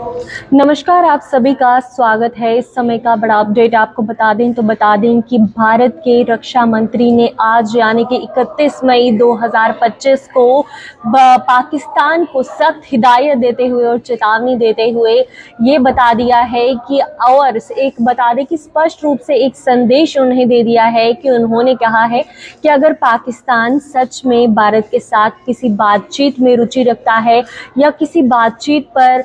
नमस्कार, आप सभी का स्वागत है। इस समय का बड़ा अपडेट आपको बता दें कि भारत के रक्षा मंत्री ने आज यानी कि 31 मई 2025 को पाकिस्तान को सख्त हिदायत देते हुए और चेतावनी देते हुए ये बता दिया है कि और एक बता दें कि स्पष्ट रूप से एक संदेश उन्हें दे दिया है कि उन्होंने कहा है कि अगर पाकिस्तान सच में भारत के साथ किसी बातचीत में रुचि रखता है या किसी बातचीत पर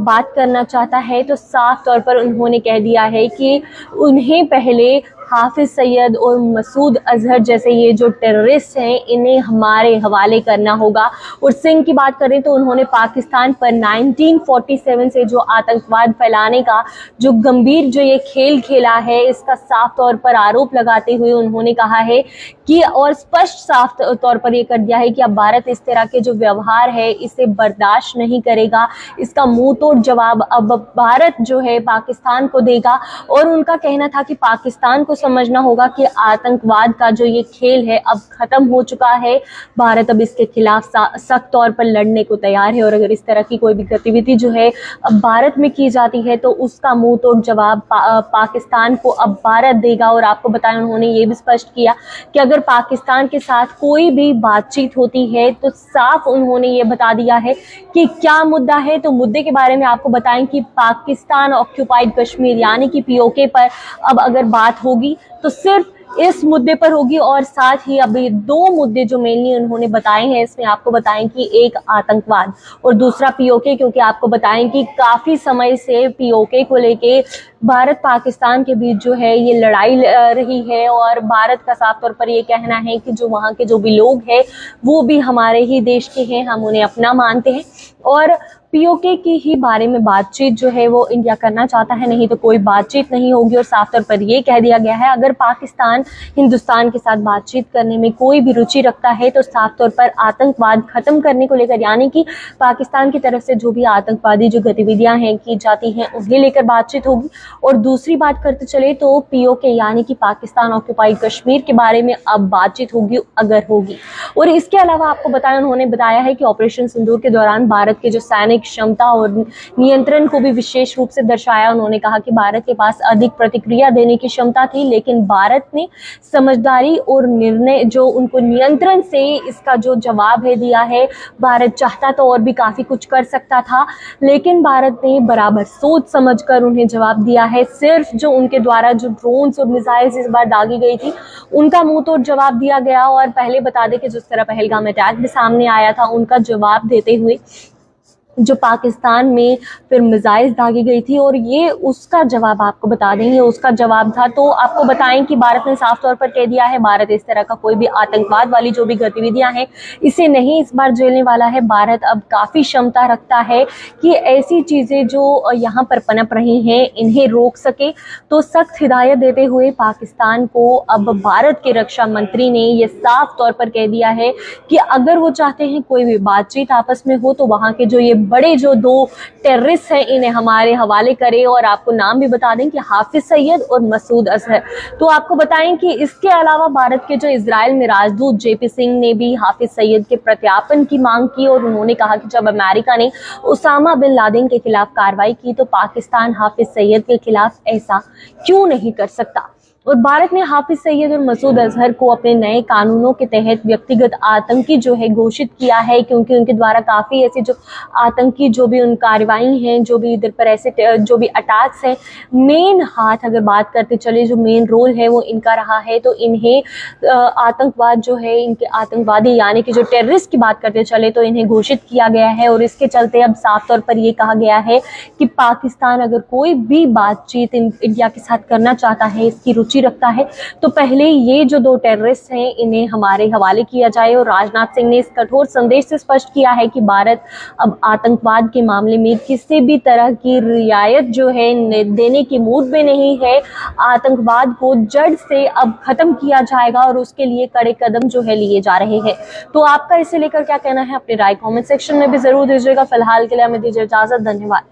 बात करना चाहता है तो साफ तौर पर उन्होंने कह दिया है कि उन्हें पहले हाफिज सईद और मसूद अजहर जैसे ये जो टेररिस्ट हैं इन्हें हमारे हवाले करना होगा। और सिंह की बात करें तो उन्होंने पाकिस्तान पर 1947 से जो आतंकवाद फैलाने का जो गंभीर जो ये खेल खेला है इसका साफ तौर पर आरोप लगाते हुए उन्होंने कहा है कि और स्पष्ट साफ तौर पर ये कर दिया है कि अब भारत इस तरह के जो व्यवहार है इसे बर्दाश्त नहीं करेगा। इसका मुंह तोड़ जवाब अब भारत जो है पाकिस्तान को देगा। और उनका कहना था कि पाकिस्तान को समझना होगा कि आतंकवाद का जो ये खेल है अब खत्म हो चुका है। भारत अब इसके खिलाफ सख्त तौर पर लड़ने को तैयार है और अगर इस तरह की कोई भी गतिविधि जो है अब भारत में की जाती है तो उसका मुंह तोड़ जवाब पाकिस्तान को अब भारत देगा। और आपको बताएं उन्होंने ये भी स्पष्ट किया कि अगर पाकिस्तान के साथ कोई भी बातचीत होती है तो साफ उन्होंने ये बता दिया है कि क्या मुद्दा है। तो मुद्दे के बारे में आपको बताएं कि पाकिस्तान ऑक्यूपाइड कश्मीर यानी कि पीओके पर अब अगर बात होगी तो सिर्फ इस मुद्दे पर होगी। और साथ ही अभी दो मुद्दे जो मेनली उन्होंने बताए हैं इसमें आपको बताएं कि एक आतंकवाद और दूसरा पीओके, क्योंकि आपको बताएं कि काफी समय से पीओके को लेके भारत पाकिस्तान के बीच जो है ये लड़ाई रही है और भारत का साफ तौर पर ये कहना है कि जो वहाँ के जो भी लोग हैं वो भी हमारे ही देश के हैं, हम उन्हें अपना मानते हैं। और पीओके की ही बारे में बातचीत जो है वो इंडिया करना चाहता है, नहीं तो कोई बातचीत नहीं होगी। और साफ तौर पर ये कह दिया गया है अगर पाकिस्तान हिंदुस्तान के साथ बातचीत करने में कोई भी रुचि रखता है तो साफ तौर पर आतंकवाद खत्म करने को लेकर यानी कि पाकिस्तान की तरफ से जो भी आतंकवादी जो गतिविधियां हैं की जाती हैं उन्हें लेकर बातचीत होगी। और दूसरी बात करते चले तो पीओके यानी कि पाकिस्तान ऑक्यूपाइड कश्मीर के बारे में अब बातचीत होगी अगर होगी। और इसके अलावा आपको बताया उन्होंने बताया है कि ऑपरेशन सिंदूर के दौरान भारत के जो सैनिक क्षमता और नियंत्रण को भी विशेष रूप से दर्शाया। उन्होंने कहा कि भारत के पास अधिक प्रतिक्रिया देने की क्षमता थी लेकिन भारत ने समझदारी और निर्णय जो उनको नियंत्रण से इसका जो जवाब है दिया है। भारत चाहता तो और भी काफी कुछ कर सकता था लेकिन भारत ने बराबर सोच समझकर उन्हें जवाब दिया है। सिर्फ जो उनके द्वारा जो ड्रोन्स और मिसाइल्स इस बार दागी गई थी उनका मुंह तोड़ जवाब दिया गया। और पहले बता दें कि जिस तरह पहलगाम अटैक भी सामने आया था उनका जवाब देते हुए जो पाकिस्तान में फिर मिसाइल्स दागी गई थी और ये उसका जवाब आपको बता दें, ये उसका जवाब था। तो आपको बताएं कि भारत ने साफ तौर पर कह दिया है भारत इस तरह का कोई भी आतंकवाद वाली जो भी गतिविधियां हैं इसे नहीं इस बार झेलने वाला है। भारत अब काफी क्षमता रखता है कि ऐसी चीजें जो यहाँ पर पनप रही हैं इन्हें रोक सके। तो सख्त हिदायत देते हुए पाकिस्तान को अब भारत के रक्षा मंत्री ने ये साफ तौर पर कह दिया है कि अगर वो चाहते हैं कोई भी बातचीत आपस में हो तो वहाँ के जो ये बड़े जो दो टेररिस्ट हैं इन्हें हमारे हवाले करें। और आपको नाम भी बता दें कि हाफिज सईद और मसूद अजहर। तो आपको बताएं कि इसके अलावा भारत के जो इजराइल में राजदूत जेपी सिंह ने भी हाफिज सईद के प्रत्यार्पण की मांग की और उन्होंने कहा कि जब अमेरिका ने उसामा बिन लादेन के खिलाफ कार्रवाई की तो पाकिस्तान हाफिज सईद के खिलाफ ऐसा क्यों नहीं कर सकता। और भारत ने हाफिज सईद और मसूद अजहर को अपने नए कानूनों के तहत व्यक्तिगत आतंकी जो है घोषित किया है, क्योंकि उनके द्वारा काफी ऐसे जो आतंकी जो भी उन कार्रवाई हैं जो भी इधर पर ऐसे जो भी अटैक्स हैं मेन हाथ अगर बात करते चले जो मेन रोल है वो इनका रहा है। तो इन्हें आतंकवाद जो है इनके आतंकवादी यानी कि जो टेररिस्ट की बात करते चले तो इन्हें घोषित किया गया है। और इसके चलते अब साफ तौर पर ये कहा गया है कि पाकिस्तान अगर कोई भी बातचीत इंडिया के साथ करना चाहता है इसकी रुचि रखता है तो पहले ये जो दो टेररिस्ट हैं इन्हें हमारे हवाले किया जाए। और राजनाथ सिंह ने इस कठोर संदेश से स्पष्ट किया है कि भारत अब आतंकवाद के मामले में किसी भी तरह की रियायत जो है देने की मूड में नहीं है। आतंकवाद को जड़ से अब खत्म किया जाएगा और उसके लिए कड़े कदम जो है लिए जा रहे हैं। तो आपका इसे लेकर क्या कहना है अपनी राय कमेंट सेक्शन में भी जरूर दीजिएगा। फिलहाल के लिए हमें दीजिए इजाजत। धन्यवाद।